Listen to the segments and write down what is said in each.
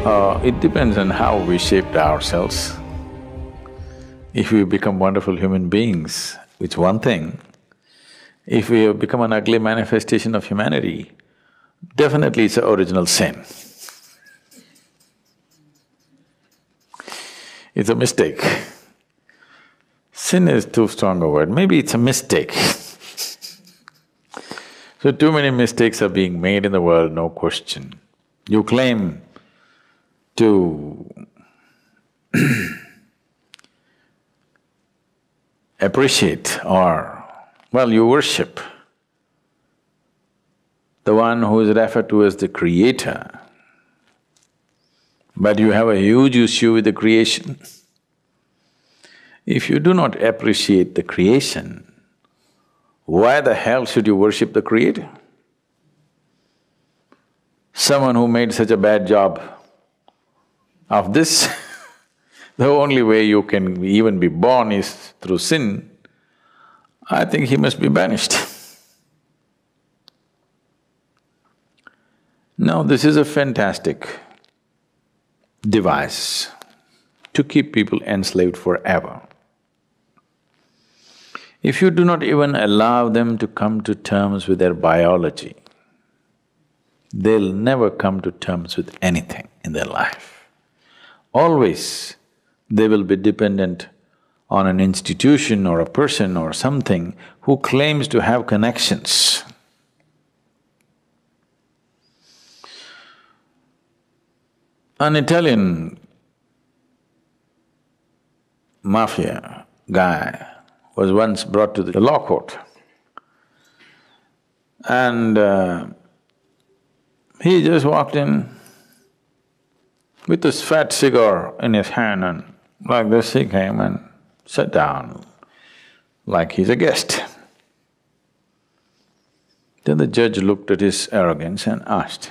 It depends on how we shaped ourselves. If we become wonderful human beings, it's one thing. If we have become an ugly manifestation of humanity, definitely it's an original sin. It's a mistake. Sin is too strong a word, maybe it's a mistake. So too many mistakes are being made in the world, no question. You claim to appreciate or, well, you worship the one who is referred to as the creator, but you have a huge issue with the creation. If you do not appreciate the creation, why the hell should you worship the creator? Someone who made such a bad job of this, the only way you can even be born is through sin, I think he must be banished. Now, this is a fantastic device to keep people enslaved forever. If you do not even allow them to come to terms with their biology, they'll never come to terms with anything in their life. Always they will be dependent on an institution or a person or something who claims to have connections. An Italian mafia guy was once brought to the law court and he just walked in with this fat cigar in his hand and like this he came and sat down like he's a guest. Then the judge looked at his arrogance and asked,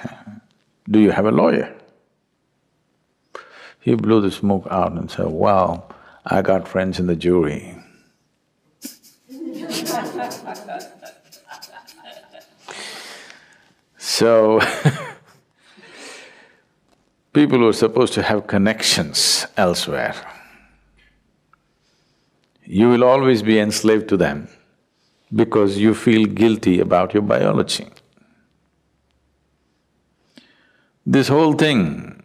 "Do you have a lawyer?" He blew the smoke out and said, "Well, I got friends in the jury." So, people who are supposed to have connections elsewhere, you will always be enslaved to them because you feel guilty about your biology. This whole thing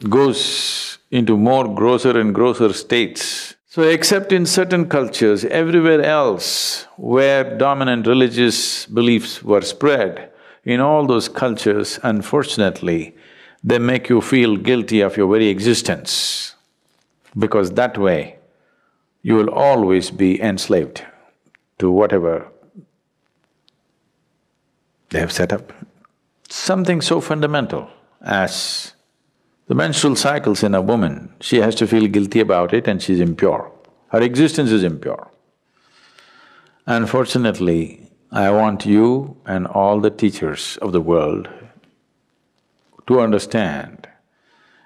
goes into more grosser and grosser states. So except in certain cultures, everywhere else where dominant religious beliefs were spread, in all those cultures, unfortunately, they make you feel guilty of your very existence, because that way you will always be enslaved to whatever they have set up. Something so fundamental as the menstrual cycles in a woman, she has to feel guilty about it and she's impure. Her existence is impure. Unfortunately, I want you and all the teachers of the world to understand,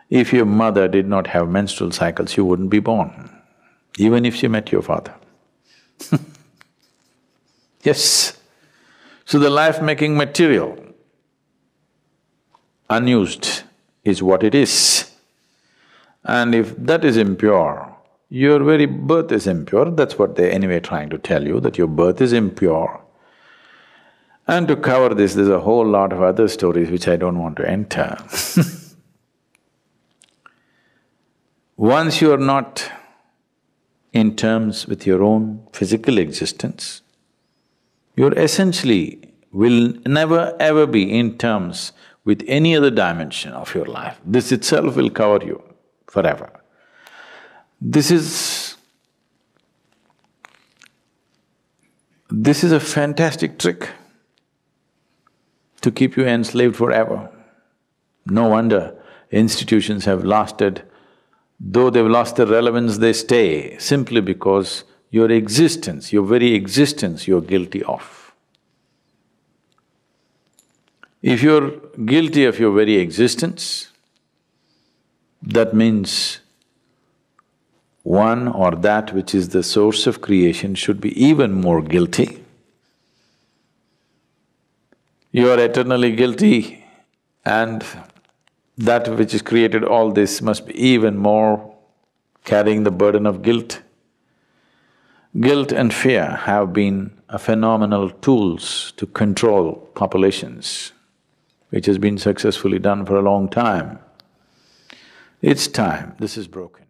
if your mother did not have menstrual cycles, you wouldn't be born, even if she met your father. Yes. So the life-making material, unused, is what it is. And if that is impure, your very birth is impure, that's what they're anyway trying to tell you, that your birth is impure. And to cover this, there's a whole lot of other stories which I don't want to enter. Once you are not in terms with your own physical existence, you essentially will never ever be in terms with any other dimension of your life. This itself will cover you forever. This is a fantastic trick to keep you enslaved forever. No wonder institutions have lasted, though they've lost their relevance, they stay, simply because your existence, your very existence, you're guilty of. If you're guilty of your very existence, that means one or that which is the source of creation should be even more guilty. You are eternally guilty and that which has created all this must be even more carrying the burden of guilt. Guilt and fear have been a phenomenal tools to control populations, which has been successfully done for a long time. It's time this is broken.